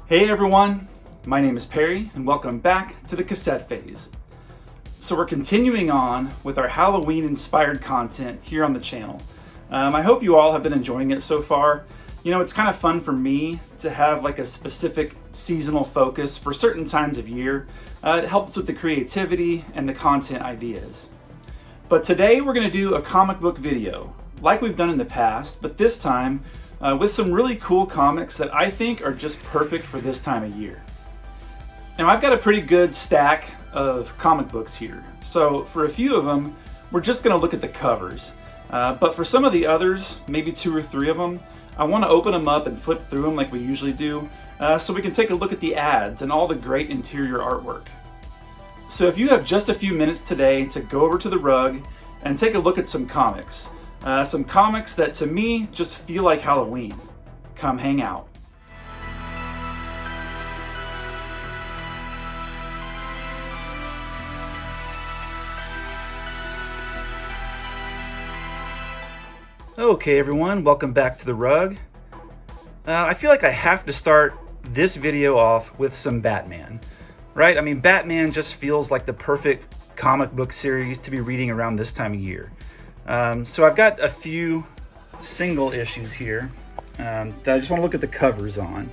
Hey everyone, my name is Perry and welcome back to the cassette phase. So we're continuing on with our Halloween inspired content here on the channel. I hope you all have been enjoying it so far. You know, it's kind of fun for me to have like a specific seasonal focus for certain times of year. It helps with the creativity and the content ideas. But today we're going to do a comic book video like we've done in the past, but this time with some really cool comics that I think are just perfect for this time of year. Now I've got a pretty good stack of comic books here, so for a few of them we're just going to look at the covers, but for some of the others, maybe 2 or 3 of them, I want to open them up and flip through them like we usually do, so we can take a look at the ads and all the great interior artwork. So if you have just a few minutes today to go over to the rug and take a look at some comics that to me just feel like Halloween, come hang out. Okay everyone, welcome back to the rug. I feel like I have to start this video off with some Batman, right? I mean, Batman just feels like the perfect comic book series to be reading around this time of year. So I've got a few single issues here that I just want to look at the covers on.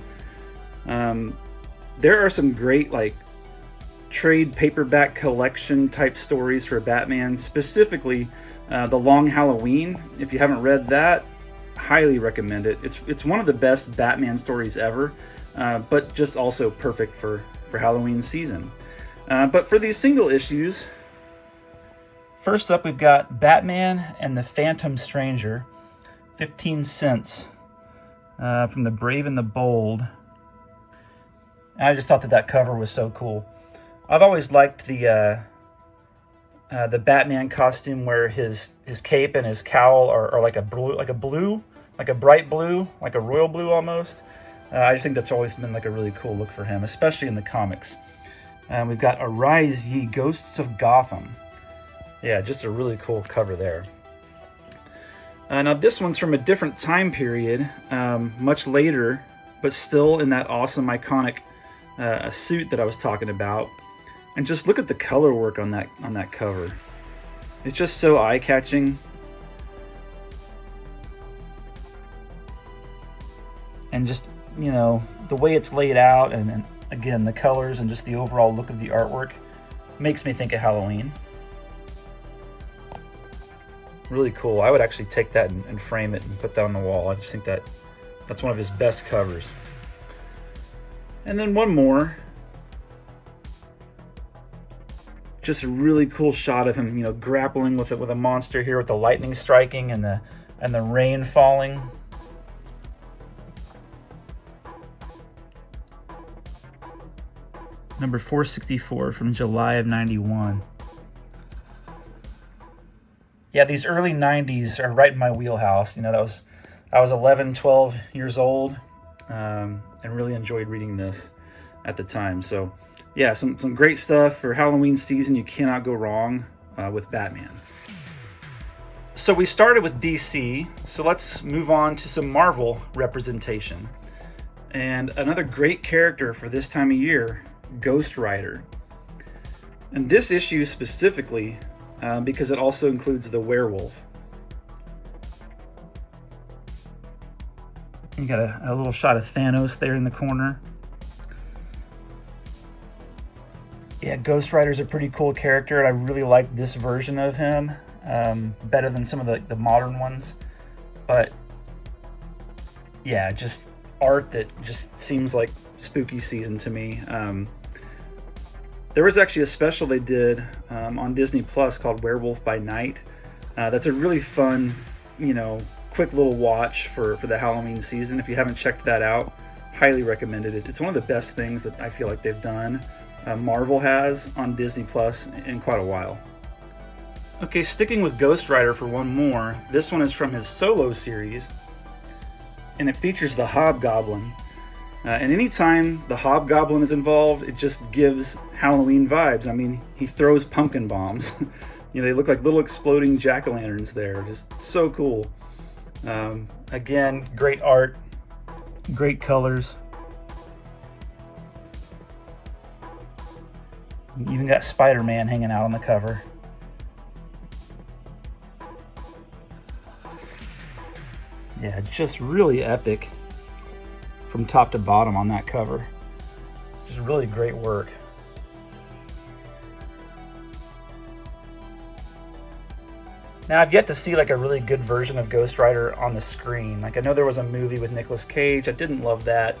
There are some great like trade paperback collection type stories for Batman, specifically The Long Halloween. If you haven't read that, highly recommend it. It's one of the best Batman stories ever, but just also perfect for Halloween season. But for these single issues, first up, we've got Batman and the Phantom Stranger, 15 cents, from the Brave and the Bold. And I just thought that cover was so cool. I've always liked the Batman costume where his cape and his cowl are like a bright blue, like a royal blue almost. I just think that's always been like a really cool look for him, especially in the comics. We've got Arise Ye Ghosts of Gotham. Yeah, just a really cool cover there. Now this one's from a different time period, much later, but still in that awesome iconic suit that I was talking about. And just look at the color work on that cover. It's just so eye-catching. And just, you know, the way it's laid out, and again, the colors and just the overall look of the artwork makes me think of Halloween. Really cool. I would actually take that and frame it and put that on the wall. I just think that's one of his best covers. And then one more. Just a really cool shot of him, you know, grappling with a monster here with the lightning striking and the rain falling. Number 464 from July of '91. Yeah, these early 90s are right in my wheelhouse. You know, I was 11, 12 years old, and really enjoyed reading this at the time. So yeah, some great stuff for Halloween season. You cannot go wrong with Batman. So we started with DC, so let's move on to some Marvel representation. And another great character for this time of year, Ghost Rider. And this issue specifically, because it also includes the werewolf. You got a little shot of Thanos there in the corner. Yeah, Ghost Rider's a pretty cool character, and I really like this version of him better than some of the modern ones. But yeah, just art that just seems like spooky season to me. There was actually a special they did on Disney Plus called Werewolf by Night. That's a really fun, you know, quick little watch for the Halloween season. If you haven't checked that out, highly recommended it. It's one of the best things that I feel like they've done. Marvel has on Disney Plus in quite a while. Okay, sticking with Ghost Rider for one more. This one is from his solo series. and it features the Hobgoblin. And anytime the Hobgoblin is involved, it just gives Halloween vibes. I mean, he throws pumpkin bombs. They look like little exploding jack-o'-lanterns there. Just so cool. Again, great art, great colors. You even got Spider-Man hanging out on the cover. Yeah, just really epic from top to bottom on that cover. Just really great work. Now, I've yet to see like a really good version of Ghost Rider on the screen. Like, I know there was a movie with Nicolas Cage. I didn't love that.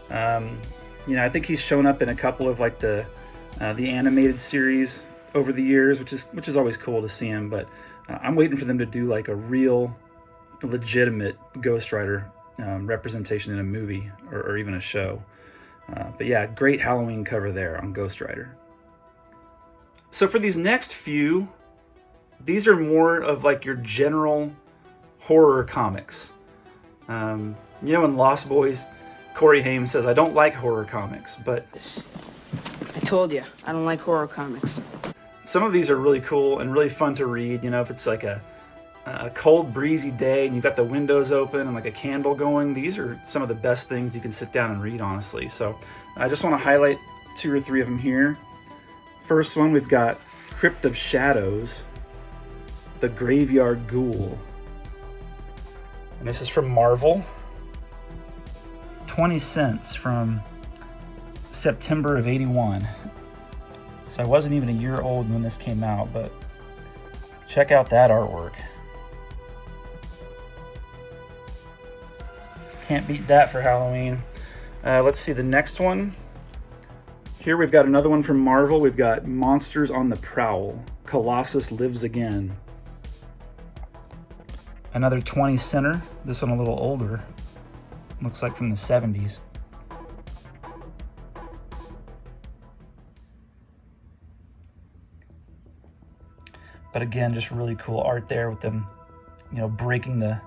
I think he's shown up in a couple of like the animated series over the years, which is always cool to see him. But I'm waiting for them to do like a real, legitimate Ghost Rider representation in a movie or even a show. But yeah, great Halloween cover there on Ghost Rider. So for these next few, these are more of like your general horror comics. In Lost Boys, Corey Haim says, "I don't like horror comics," but I told you, I don't like horror comics. Some of these are really cool and really fun to read. If it's like a cold, breezy day and you've got the windows open and like a candle going, these are some of the best things you can sit down and read, honestly. So I just want to highlight 2 or 3 of them here. First one, we've got Crypt of Shadows, The Graveyard Ghoul. And this is from Marvel. 20 cents from September of '81. So I wasn't even a year old when this came out, but check out that artwork. Can't beat that for Halloween. Let's see the next one. Here we've got another one from Marvel. We've got Monsters on the Prowl. Colossus Lives Again. Another 20 center. This one a little older. Looks like from the 70s. But again, just really cool art there with them, breaking the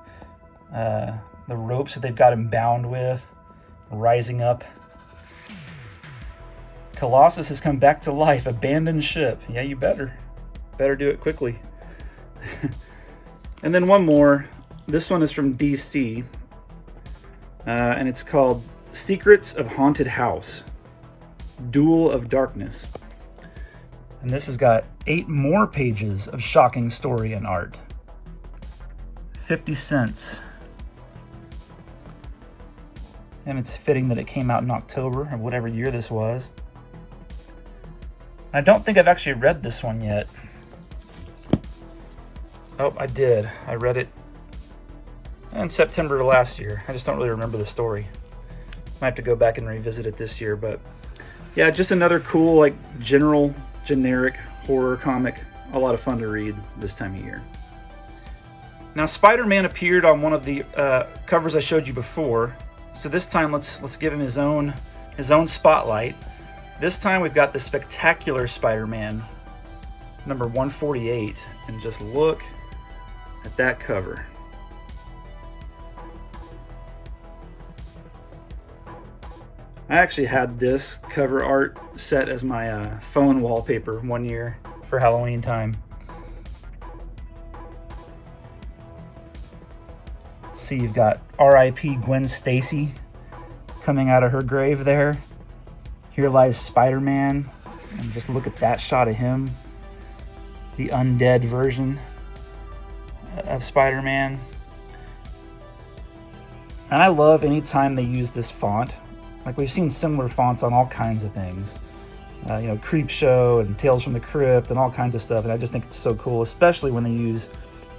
ropes that they've got him bound with, rising up. Colossus has come back to life, abandoned ship. Yeah, you better do it quickly. And then one more. This one is from DC, and it's called Secrets of Haunted House, Duel of Darkness. And this has got 8 more pages of shocking story and art. 50 cents. And it's fitting that it came out in October of whatever year this was. I don't think I've actually read this one yet. Oh, I did. I read it in September of last year. I just don't really remember the story. Might have to go back and revisit it this year, but yeah, just another cool, like, generic horror comic. A lot of fun to read this time of year. Now, Spider-Man appeared on one of the covers I showed you before, so this time let's give him his own spotlight. This time we've got the Spectacular Spider-Man, number 148, and just look at that cover. I actually had this cover art set as my phone wallpaper one year for Halloween time. See, you've got R.I.P. Gwen Stacy coming out of her grave there. Here lies Spider-Man, and just look at that shot of him, the undead version of Spider-Man. And I love any time they use this font. Like, we've seen similar fonts on all kinds of things. Creepshow and Tales from the Crypt and all kinds of stuff. And I just think it's so cool, especially when they use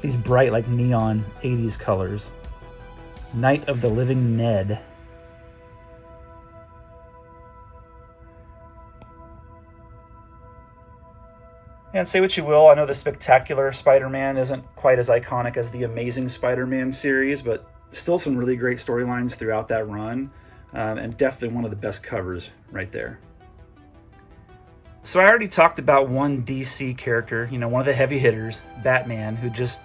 these bright, like, neon 80s colors. Night of the Living Ned. And say what you will, I know the Spectacular Spider-Man isn't quite as iconic as the Amazing Spider-Man series, but still some really great storylines throughout that run. And definitely one of the best covers right there. So I already talked about one DC character, one of the heavy hitters, Batman, who just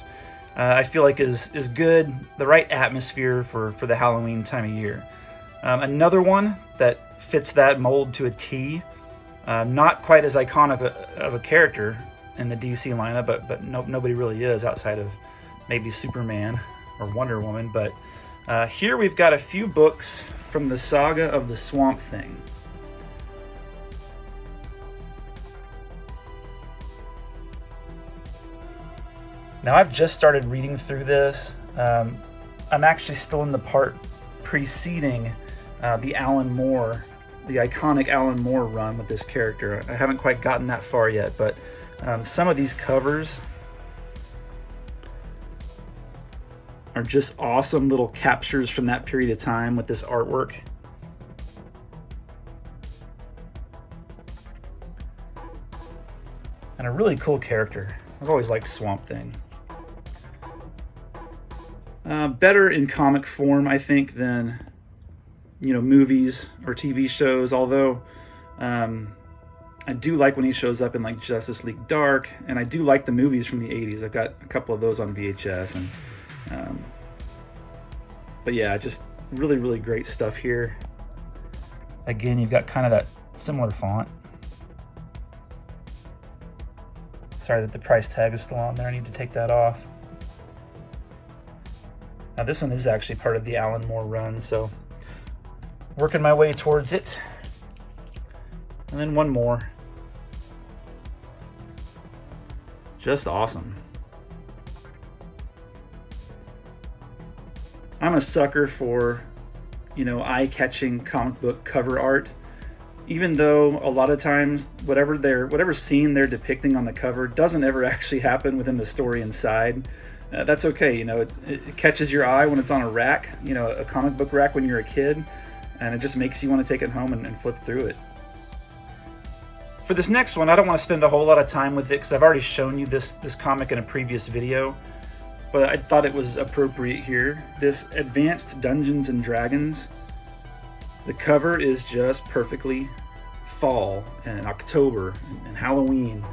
I feel like is good, the right atmosphere for the Halloween time of year. Another one that fits that mold to a T, not quite as iconic of a character in the DC lineup, but nobody really is outside of maybe Superman or Wonder Woman. But here we've got a few books from the saga of the Swamp Thing. Now I've just started reading through this. I'm actually still in the part preceding the Alan Moore, the iconic Alan Moore run with this character. I haven't quite gotten that far yet, but some of these covers are just awesome little captures from that period of time with this artwork. And a really cool character. I've always liked Swamp Thing. Better in comic form, I think, than movies or TV shows. Although I do like when he shows up in like Justice League Dark, and I do like the movies from the '80s. I've got a couple of those on VHS, and but yeah, just really great stuff here. Again, you've got kind of that similar font. Sorry that the price tag is still on there. I need to take that off. Now this one is actually part of the Alan Moore run, so working my way towards it. And then one more. Just awesome. I'm a sucker for, eye-catching comic book cover art. Even though a lot of times whatever scene they're depicting on the cover doesn't ever actually happen within the story inside. That's okay, it catches your eye when it's on a rack, a comic book rack when you're a kid, and it just makes you want to take it home and flip through it. For this next one, I don't want to spend a whole lot of time with it because I've already shown you this comic in a previous video, but I thought it was appropriate here. This Advanced Dungeons and Dragons, the cover is just perfectly fall and October and Halloween.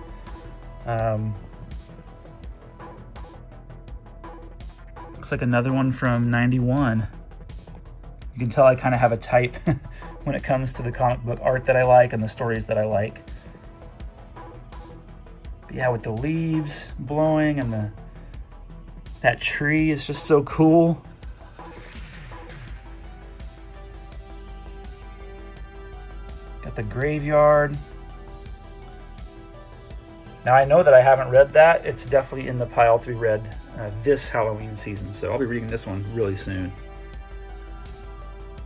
Looks like another one from '91. You can tell I kind of have a type when it comes to the comic book art that I like and the stories that I like. But yeah, with the leaves blowing and that tree is just so cool. Got the graveyard. Now I know that I haven't read that. It's definitely in the pile to be read this Halloween season, so I'll be reading this one really soon.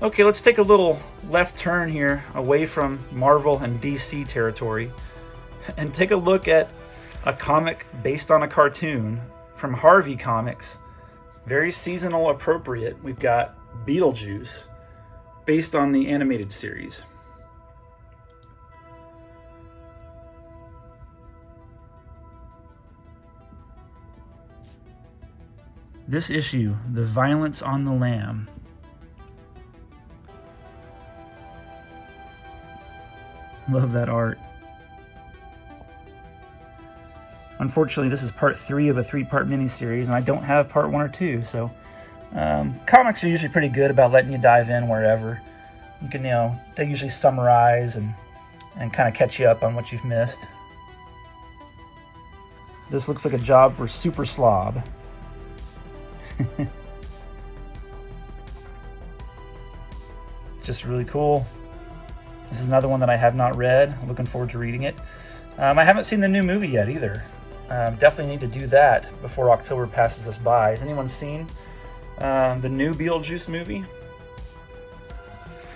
Okay, let's take a little left turn here away from Marvel and DC territory and take a look at a comic based on a cartoon from Harvey Comics. Very seasonal appropriate. We've got Beetlejuice based on the animated series. This issue, The Violence on the Lamb. Love that art. Unfortunately, this is part 3 of a 3-part miniseries, and I don't have part 1 or 2, so comics are usually pretty good about letting you dive in wherever. You can, they usually summarize and kind of catch you up on what you've missed. This looks like a job for Super Slob. Just really cool. This is another one that I have not read. I'm looking forward to reading it. I haven't seen the new movie yet either. Definitely need to do that before October passes us by. Has anyone seen the new Beetlejuice movie?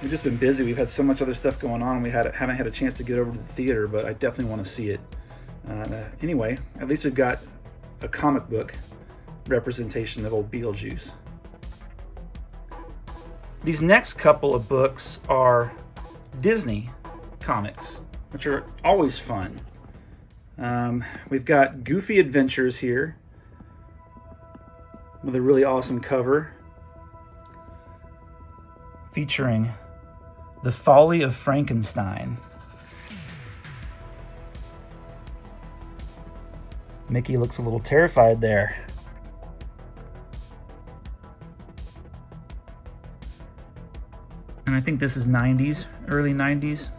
We've just been busy. We've had so much other stuff going on. We haven't had a chance to get over to the theater, but I definitely want to see it. Anyway, at least we've got a comic book representation of old Beetlejuice. These next couple of books are Disney comics, which are always fun. We've got Goofy Adventures here with a really awesome cover featuring The Folly of Frankenstein. Mickey looks a little terrified there. think this is 90s, early 90s.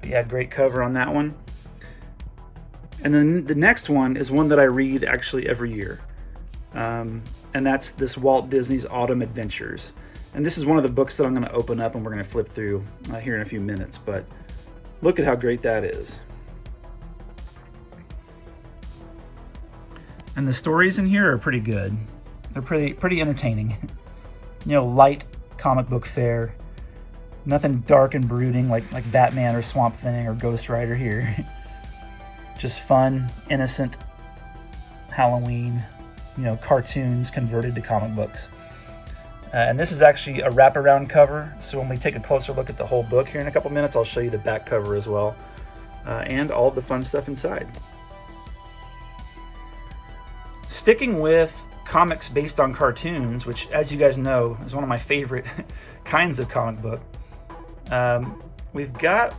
But yeah, great cover on that one. And then the next one is one that I read actually every year. And that's this Walt Disney's Autumn Adventures. And this is one of the books that I'm going to open up and we're going to flip through here in a few minutes. But look at how great that is. And the stories in here are pretty good. They're pretty entertaining. You know, light comic book fare. Nothing dark and brooding like Batman or Swamp Thing or Ghost Rider here. Just fun, innocent Halloween, you know, cartoons converted to comic books. And this is actually a wraparound cover, so when we take a closer look at the whole book here in a couple minutes, I'll show you the back cover as well, and all the fun stuff inside. Sticking with comics based on cartoons, which, as you guys know, is one of my favorite kinds of comic book, we've got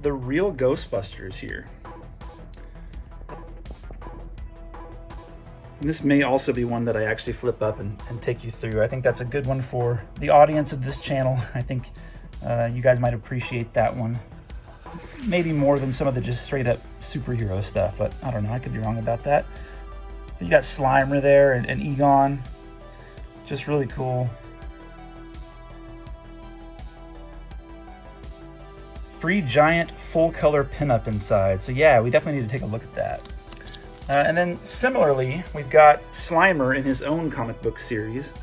the real Ghostbusters here. And this may also be one that I actually flip up and take you through. I think that's a good one for the audience of this channel. I think you guys might appreciate that one. Maybe more than some of the just straight up superhero stuff, but I don't know, I could be wrong about that. You got Slimer there and Egon. Just really cool. 3 giant full color pinup inside. So yeah, we definitely need to take a look at that. And then similarly, we've got Slimer in his own comic book series.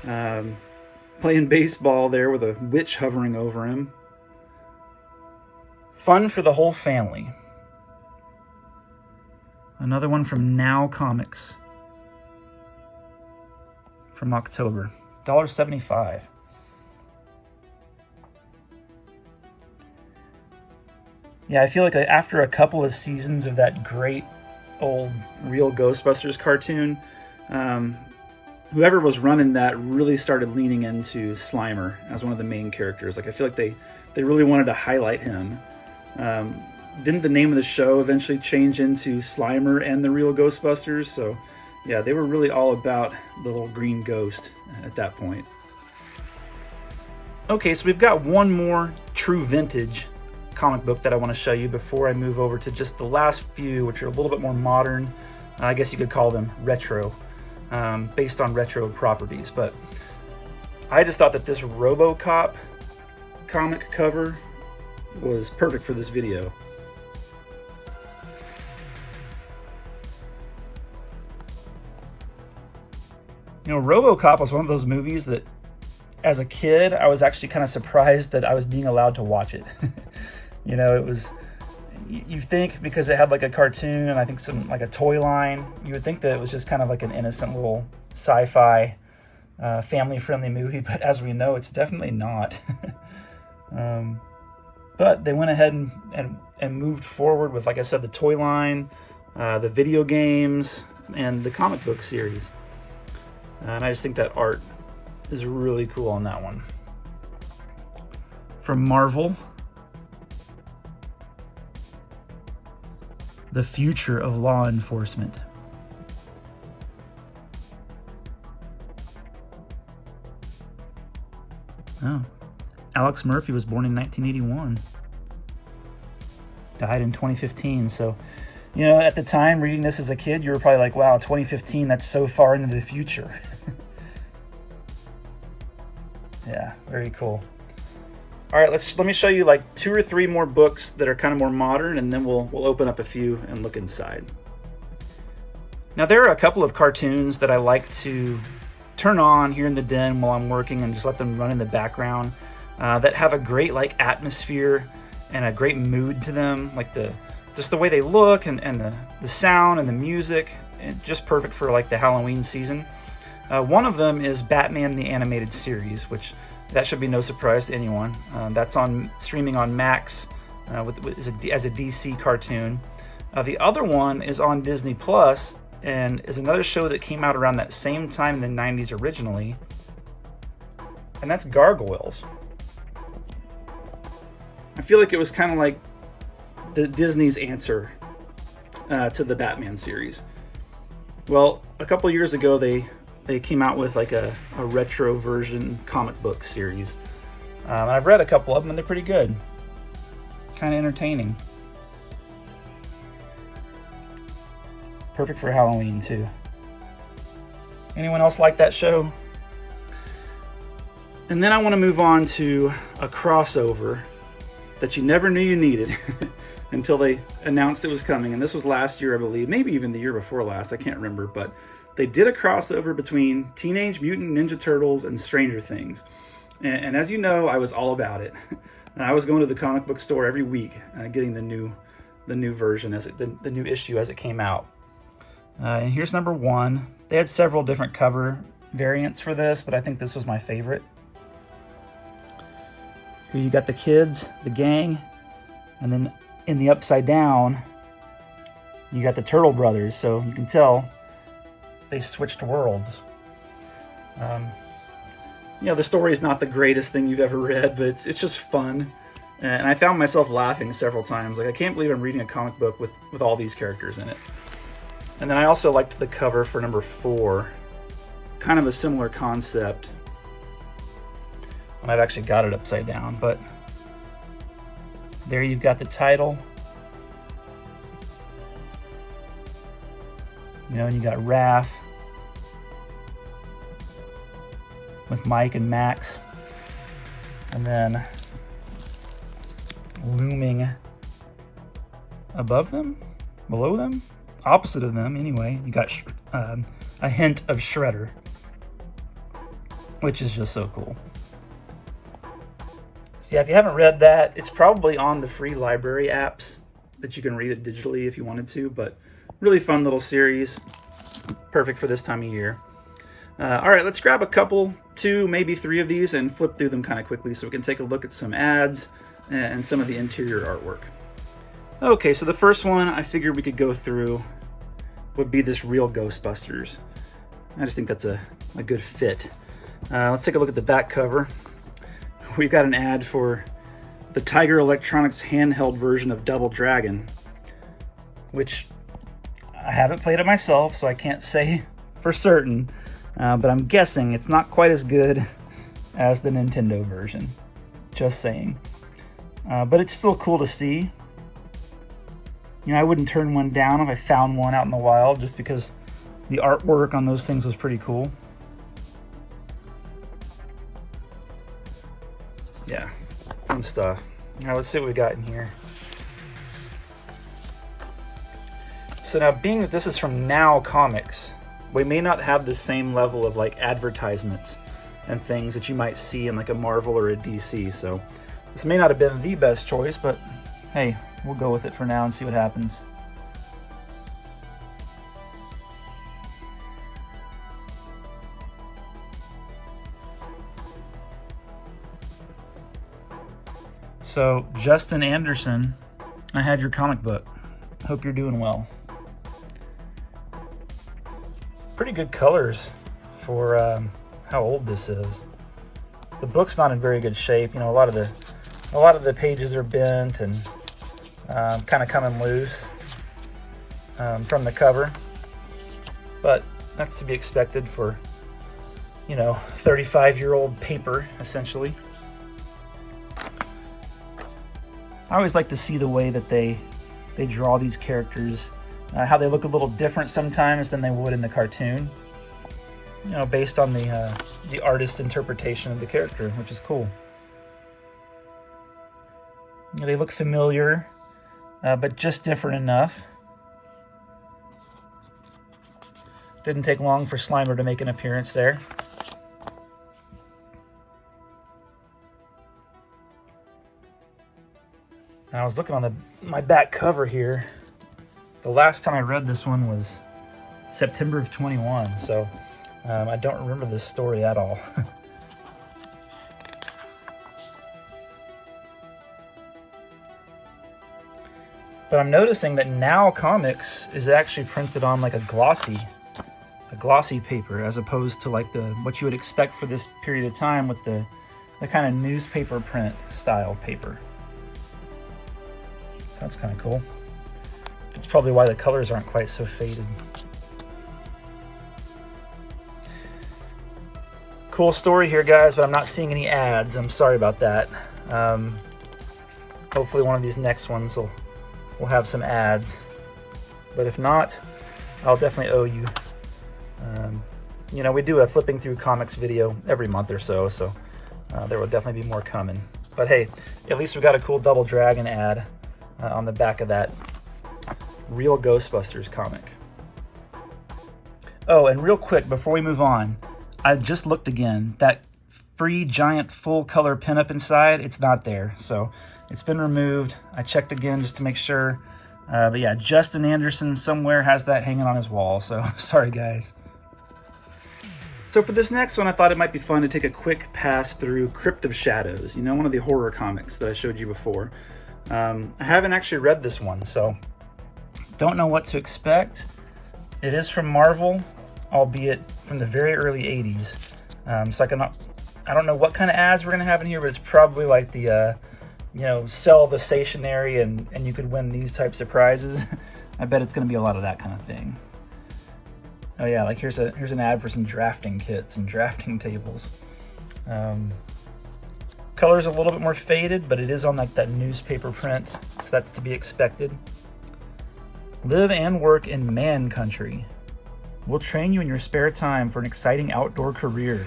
Playing baseball there with a witch hovering over him. Fun for the whole family. Another one from Now Comics. From October. $1.75. Yeah, I feel like after a couple of seasons of that great old real Ghostbusters cartoon, whoever was running that really started leaning into Slimer as one of the main characters. Like, I feel like they really wanted to highlight him. Didn't the name of the show eventually change into Slimer and the Real Ghostbusters? So yeah, they were really all about the little green ghost at that point. Okay, so we've got one more true vintage comic book that I want to show you before I move over to just the last few, which are a little bit more modern. I guess you could call them retro, based on retro properties. But I just thought that this RoboCop comic cover was perfect for this video. You know, RoboCop was one of those movies that, as a kid, I was actually kind of surprised that I was being allowed to watch it. You know, it was, you think because it had like a cartoon and I think some like a toy line, you would think that it was just kind of like an innocent little sci-fi, family-friendly movie, but as we know, it's definitely not. But they went ahead and moved forward with, like I said, the toy line, the video games, and the comic book series. And I just think that art is really cool on that one. From Marvel, The Future of Law Enforcement. Oh, Alex Murphy was born in 1981. Died in 2015. So, you know, at the time reading this as a kid, you were probably like, wow, 2015, that's so far into the future. Yeah, very cool. All right, let me show you like 2 or 3 more books that are kind of more modern, and then we'll open up a few and look inside. Now, there are a couple of cartoons that I like to turn on here in the den while I'm working and just let them run in the background, that have a great like atmosphere and a great mood to them, like just the way they look and the sound and the music, and just perfect for like the Halloween season. One of them is Batman the Animated Series, which that should be no surprise to anyone. That's streaming on Max as a DC cartoon. The other one is on Disney Plus and is another show that came out around that same time in the 90s originally, and that's Gargoyles. I feel like it was kind of like the Disney's answer to the Batman series. Well, a couple years ago they they came out with like a retro version comic book series. And I've read a couple of them and they're pretty good. Kind of entertaining. Perfect for Halloween too. Anyone else like that show? And then I want to move on to a crossover that you never knew you needed until they announced it was coming. And this was last year, I believe, maybe even the year before last, I can't remember, but they did a crossover between Teenage Mutant Ninja Turtles and Stranger Things. And as you know, I was all about it. And I was going to the comic book store every week, getting the new version, the new issue as it came out. And here's number 1. They had several different cover variants for this, but I think this was my favorite. Here you got the kids, the gang, and then in the upside down, you got the Turtle Brothers. So you can tell they switched worlds. The story is not the greatest thing you've ever read, but it's just fun. And I found myself laughing several times. Like, I can't believe I'm reading a comic book with all these characters in it. And then I also liked the cover for number 4. Kind of a similar concept. And I've actually got it upside down, but there you've got the title. And you got Raph with Mike and Max. And then looming above them, below them, opposite of them anyway, you got a hint of Shredder, which is just so cool. So yeah, if you haven't read that, it's probably on the free library apps that you can read it digitally if you wanted to, but really fun little series, perfect for this time of year. All right, let's grab a couple, 2, maybe 3 of these and flip through them kind of quickly so we can take a look at some ads and some of the interior artwork. Okay, so the first one I figured we could go through would be this Real Ghostbusters. I just think that's a good fit. Let's take a look at the back cover. We've got an ad for the Tiger Electronics handheld version of Double Dragon, which I haven't played it myself, so I can't say for certain, but I'm guessing it's not quite as good as the Nintendo version. Just saying. But it's still cool to see. I wouldn't turn one down if I found one out in the wild, just because the artwork on those things was pretty cool. Yeah, fun stuff. Now let's see what we got in here. So now, being that this is from Now Comics, we may not have the same level of like advertisements and things that you might see in like a Marvel or a DC. So this may not have been the best choice, but hey, we'll go with it for now and see what happens. So, Justin Anderson, I had your comic book. Hope you're doing well. Pretty good colors for how old this is. The book's not in very good shape. A lot of the pages are bent and kind of coming loose from the cover, but that's to be expected for 35-year-old paper, essentially. I always like to see the way that they draw these characters, how they look a little different sometimes than they would in the cartoon, based on the artist's interpretation of the character, which is cool. They look familiar, but just different enough. Didn't take long for Slimer to make an appearance there. I was looking on my back cover here. The last time I read this one was September of 21, so I don't remember this story at all. But I'm noticing that Now Comics is actually printed on like a glossy paper, as opposed to like what you would expect for this period of time with the kind of newspaper print style paper. So that's kind of cool. That's probably why the colors aren't quite so faded. Cool story here, guys, but I'm not seeing any ads. I'm sorry about that. Hopefully one of these next ones will have some ads. But if not, I'll definitely owe you. You know, we do a flipping through comics video every month or so, so there will definitely be more coming. But hey, at least we got a cool Double Dragon ad on the back of that Real Ghostbusters comic. Oh, and real quick, before we move on, I just looked again. That free giant full color pinup inside, it's not there. So it's been removed. I checked again just to make sure. But yeah, Justin Anderson somewhere has that hanging on his wall. So sorry, guys. So for this next one, I thought it might be fun to take a quick pass through Crypt of Shadows, you know, one of the horror comics that I showed you before. I haven't actually read this one, so don't know what to expect. It is from Marvel, albeit from the very early 80s. So I don't know what kind of ads we're going to have in here, but it's probably like the, you know, sell the stationery and you could win these types of prizes. I bet it's going to be a lot of that kind of thing. Oh yeah, like here's an ad for some drafting kits and drafting tables. Color's a little bit more faded, but it is on like that newspaper print, so that's to be expected. Live and work in man country. We'll train you in your spare time for an exciting outdoor career.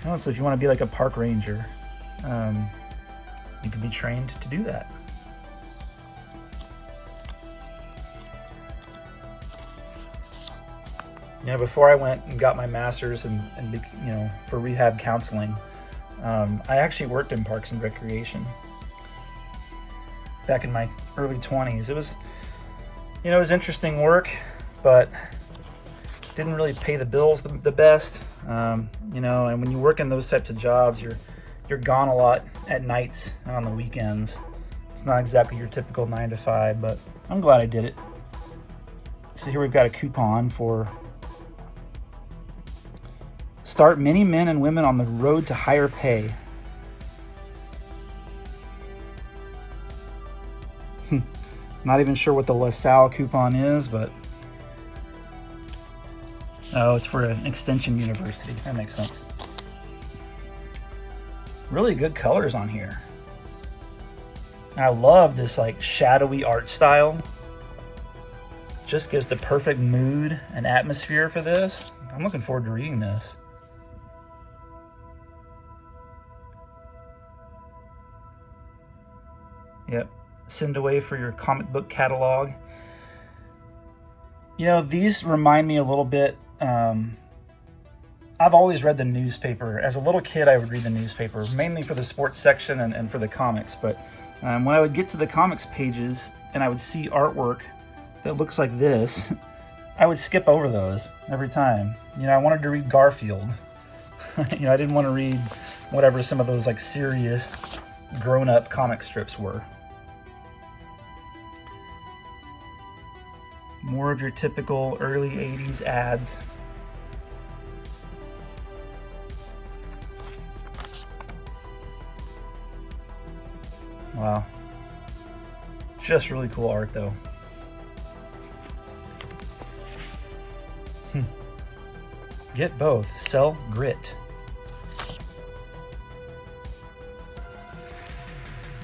Oh, so if you want to be like a park ranger, you can be trained to do that. You know, before I went and got my master's and you know, for rehab counseling, I actually worked in Parks and Recreation back in my early 20s. It was, you know, it was interesting work, but didn't really pay the bills the best. You know, and when you work in those types of jobs, you're gone a lot at nights and on the weekends. It's not exactly your typical 9 to 5, but I'm glad I did it. So here we've got a coupon for start many men and women on the road to higher pay. Not even sure what the LaSalle coupon is, but oh, it's for an extension university. That makes sense. Really good colors on here. I love this like shadowy art style. Just gives the perfect mood and atmosphere for this. I'm looking forward to reading this. Yep, send away for your comic book catalog. You know, these remind me a little bit. I've always read the newspaper. As a little kid, I would read the newspaper, mainly for the sports section and for the comics. But when I would get to the comics pages and I would see artwork that looks like this, I would skip over those every time. You know, I wanted to read Garfield. You know, I didn't want to read whatever some of those like serious grown-up comic strips were. More of your typical early 80s ads. Wow. Just really cool art though. Get both. Sell grit.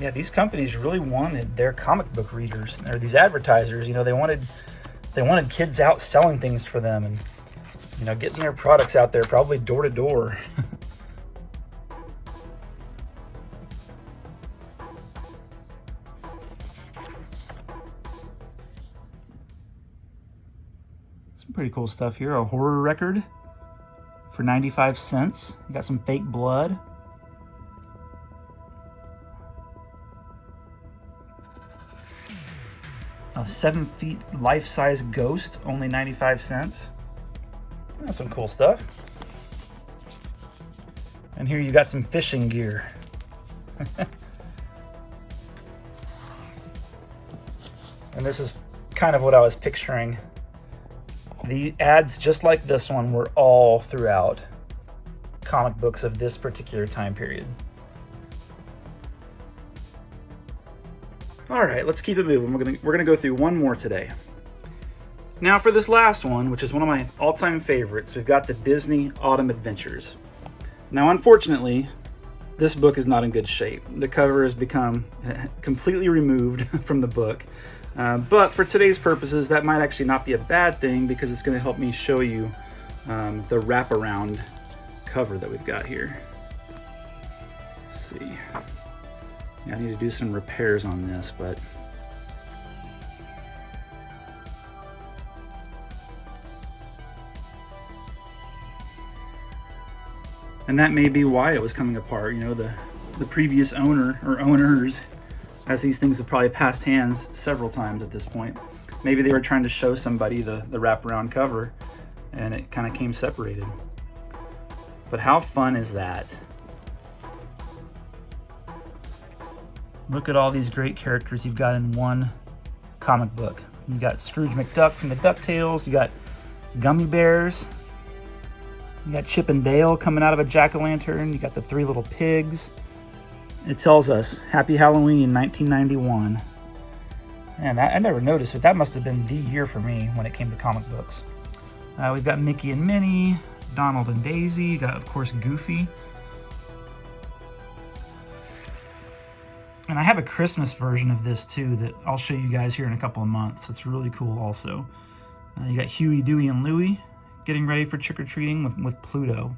Yeah, these companies really wanted their comic book readers, or these advertisers, you know, they wanted kids out selling things for them and, you know, getting their products out there, probably door to door. Some pretty cool stuff here. A horror record for 95 cents. You got some fake blood. A 7 feet life-size ghost, only 95 cents. That's some cool stuff. And here you got some fishing gear. And this is kind of what I was picturing. The ads just like this one were all throughout comic books of this particular time period. All right, let's keep it moving. We're gonna go through one more today. Now for this last one, which is one of my all-time favorites, we've got the Disney Autumn Adventures. Now, unfortunately, this book is not in good shape. The cover has become completely removed from the book. But for today's purposes, that might actually not be a bad thing because it's going to help me show you the wraparound cover that we've got here. Let's see. Yeah, I need to do some repairs on this, but and that may be why it was coming apart. You know, the previous owner or owners, as these things have probably passed hands several times at this point. Maybe they were trying to show somebody the wraparound cover and it kind of came separated. But how fun is that? Look at all these great characters you've got in one comic book. You got Scrooge McDuck from the DuckTales, you got Gummy Bears, you got Chip and Dale coming out of a jack-o'-lantern, you got the Three Little Pigs. It tells us, Happy Halloween, 1991. And I never noticed it. That must have been the year for me when it came to comic books. We've got Mickey and Minnie, Donald and Daisy. You got, of course, Goofy. And I have a Christmas version of this, too, that I'll show you guys here in a couple of months. It's really cool, also. You got Huey, Dewey, and Louie getting ready for trick-or-treating with Pluto.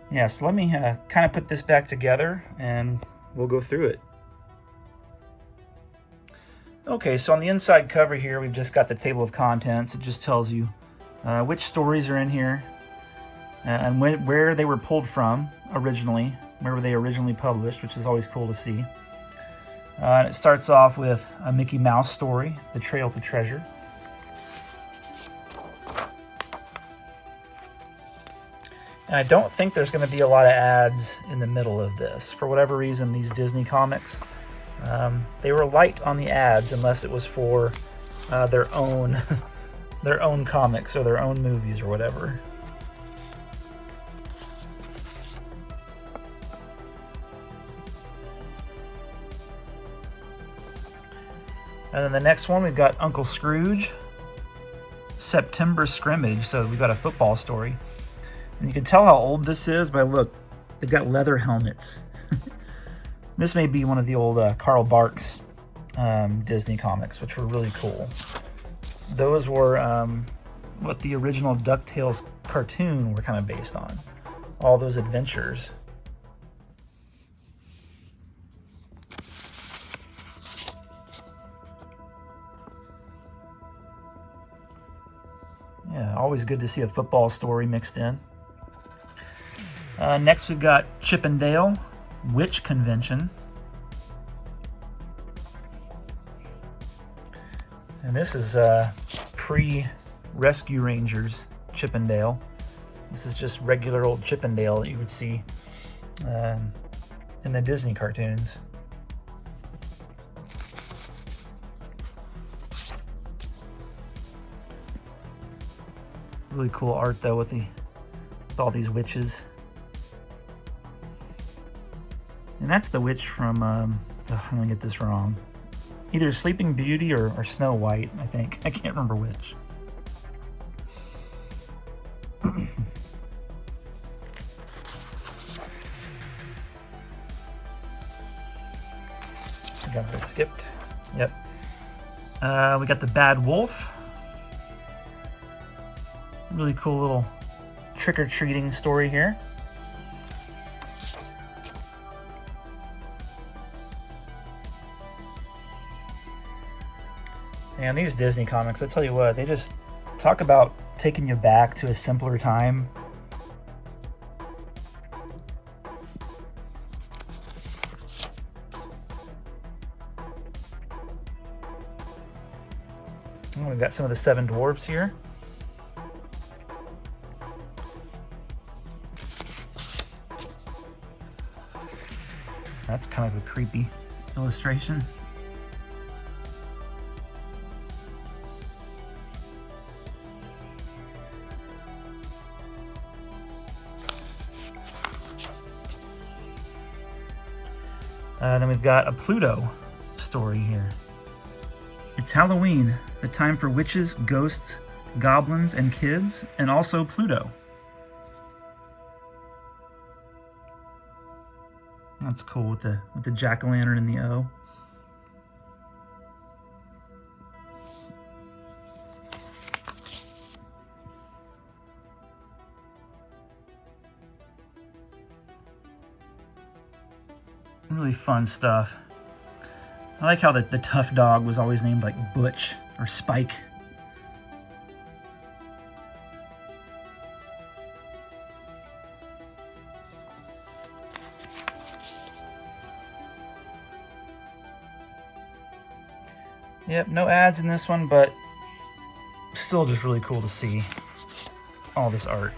Yeah, so let me kind of put this back together, and we'll go through it. Okay, so on the inside cover here, we've just got the table of contents. It just tells you which stories are in here, and where they were pulled from originally, where were they originally published, which is always cool to see. And it starts off with a Mickey Mouse story, The Trail to Treasure. And I don't think there's going to be a lot of ads in the middle of this. For whatever reason, these Disney comics, they were light on the ads unless it was for their own their own comics or their own movies or whatever. And then the next one, we've got Uncle Scrooge, September Scrimmage. So we've got a football story. And you can tell how old this is by, look, they've got leather helmets. This may be one of the old Carl Barks Disney comics, which were really cool. Those were what the original DuckTales cartoon were kind of based on. All those adventures. Yeah, always good to see a football story mixed in. Next we've got Chip and Dale, Witch Convention. And this is pre-Rescue Rangers Chip and Dale. This is just regular old Chip and Dale that you would see in the Disney cartoons. Really cool art though with all these witches. And that's the witch from, I'm gonna get this wrong. Either Sleeping Beauty or Snow White, I think. I can't remember which. I got it skipped. Yep. We got the Bad Wolf. Really cool little trick-or-treating story here. And these Disney comics, I tell you what, they just talk about taking you back to a simpler time. And we've got some of the Seven Dwarfs here. That's kind of a creepy illustration. Then we've got a Pluto story here. It's Halloween, the time for witches, ghosts, goblins, and kids, and also Pluto. That's cool with the jack-o'-lantern and the O. Really fun stuff. I like how the tough dog was always named like Butch or Spike. Yep, no ads in this one, but still just really cool to see all this art.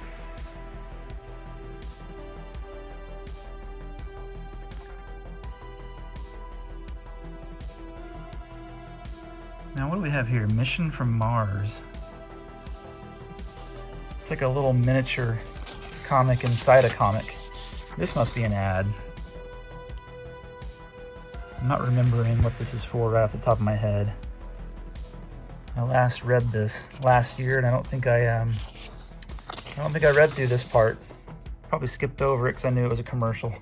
Now what do we have here? Mission from Mars. It's like a little miniature comic inside a comic. This must be an ad. I'm not remembering what this is for right off the top of my head. I last read this last year, and I don't think I read through this part. Probably skipped over it because I knew it was a commercial.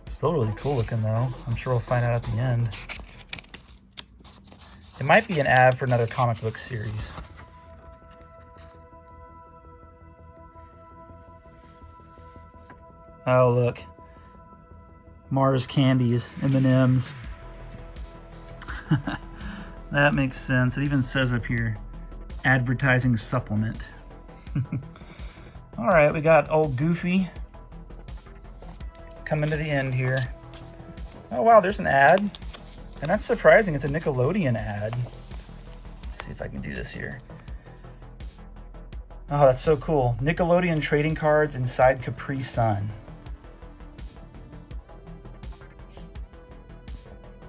Still really cool looking though. I'm sure we'll find out at the end. It might be an ad for another comic book series. Oh look, Mars candies, M&Ms. That makes sense. It even says up here, advertising supplement. All right, we got old Goofy coming to the end here. Oh wow, there's an ad, and that's surprising. It's a Nickelodeon ad. Let's see if I can do this here. Oh, that's so cool. Nickelodeon trading cards inside Capri Sun.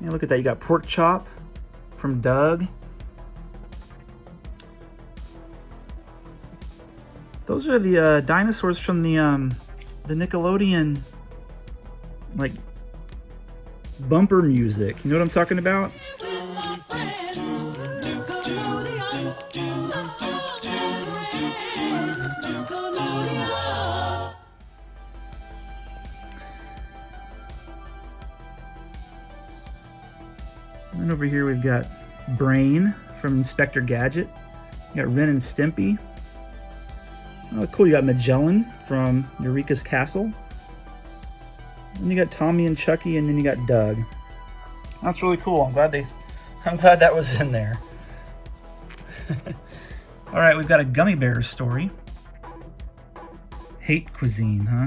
Yeah, look at that. You got Pork Chop from Doug. Those are the dinosaurs from the Nickelodeon like bumper music. You know what I'm talking about? And over here we've got Brain from Inspector Gadget. You got Ren and Stimpy. Oh, cool. You got Magellan from Eureka's Castle. And you got Tommy and Chucky, and then you got Doug. That's really cool. I'm glad that was in there. All right, we've got a Gummy Bears story. Hate cuisine, huh?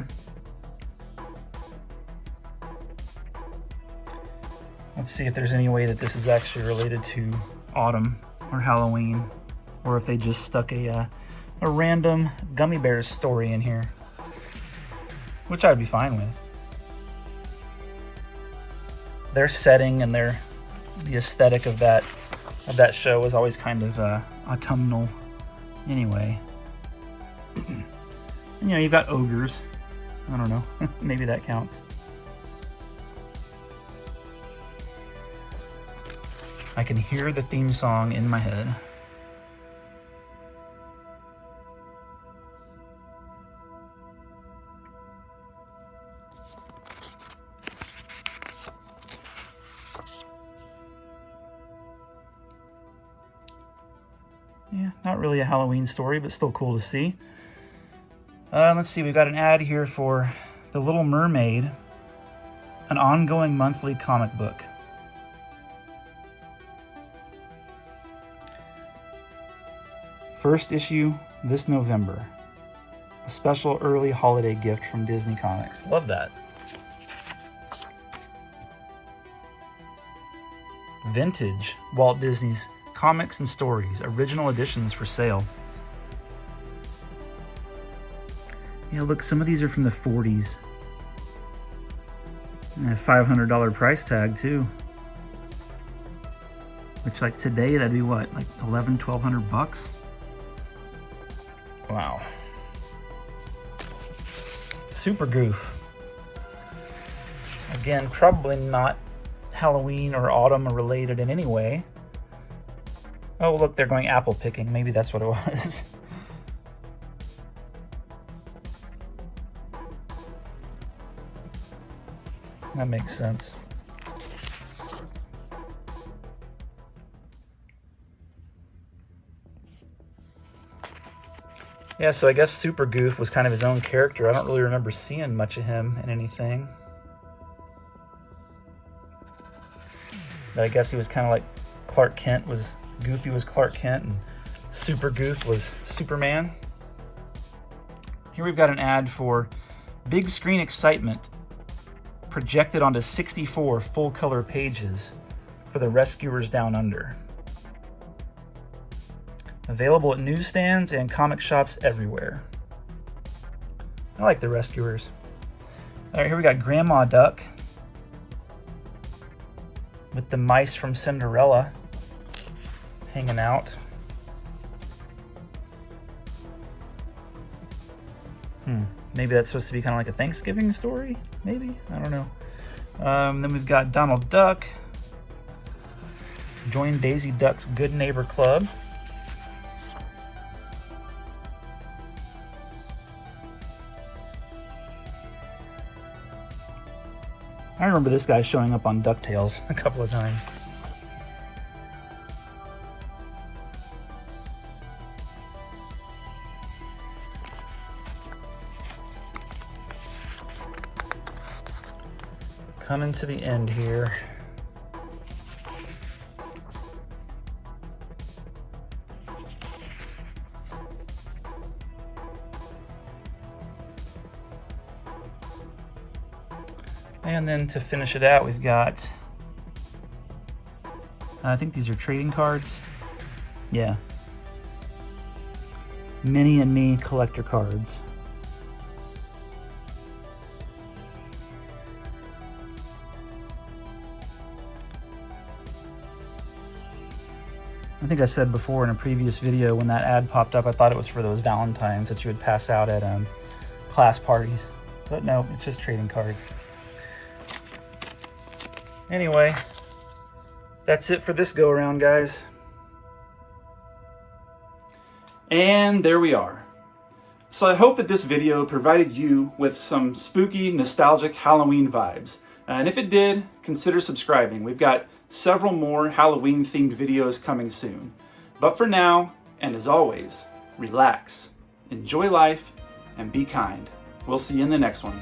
Let's see if there's any way that this is actually related to autumn or Halloween, or if they just stuck a random Gummy Bears story in here, which I'd be fine with. Their setting and the aesthetic of that show was always kind of autumnal anyway. And you know, you've got ogres. I don't know. Maybe that counts. I can hear the theme song in my head. Yeah, not really a Halloween story, but still cool to see. Let's see, we've got an ad here for The Little Mermaid, an ongoing monthly comic book. First issue this November. A special early holiday gift from Disney Comics. Love that. Vintage Walt Disney's Comics and Stories, original editions for sale. Yeah, look, some of these are from the 40s. And a $500 price tag too. Which, like today, that'd be what, like $1,100-1,200 bucks? Wow. Super Goof. Again, probably not Halloween or autumn related in any way. Oh, look, they're going apple picking. Maybe that's what it was. That makes sense. Yeah, so I guess Super Goof was kind of his own character. I don't really remember seeing much of him in anything. But I guess he was kind of like Clark Kent was, Goofy was Clark Kent, and Super Goof was Superman. Here we've got an ad for Big Screen Excitement, projected onto 64 full-color pages for the Rescuers Down Under. Available at newsstands and comic shops everywhere. I like the Rescuers. All right, here we got Grandma Duck with the mice from Cinderella hanging out. Maybe that's supposed to be kind of like a Thanksgiving story? Maybe? I don't know. Then we've got Donald Duck. Join Daisy Duck's Good Neighbor Club. I remember this guy showing up on DuckTales a couple of times. Coming to the end here. And then to finish it out, we've got, I think these are trading cards. Yeah. Minnie and Me collector cards. I think I said before in a previous video when that ad popped up, I thought it was for those Valentines that you would pass out at class parties. But no, it's just trading cards. Anyway, that's it for this go around, guys. And there we are. So I hope that this video provided you with some spooky, nostalgic Halloween vibes. And if it did, consider subscribing. We've got several more Halloween-themed videos coming soon. But for now, and as always, relax, enjoy life, and be kind. We'll see you in the next one.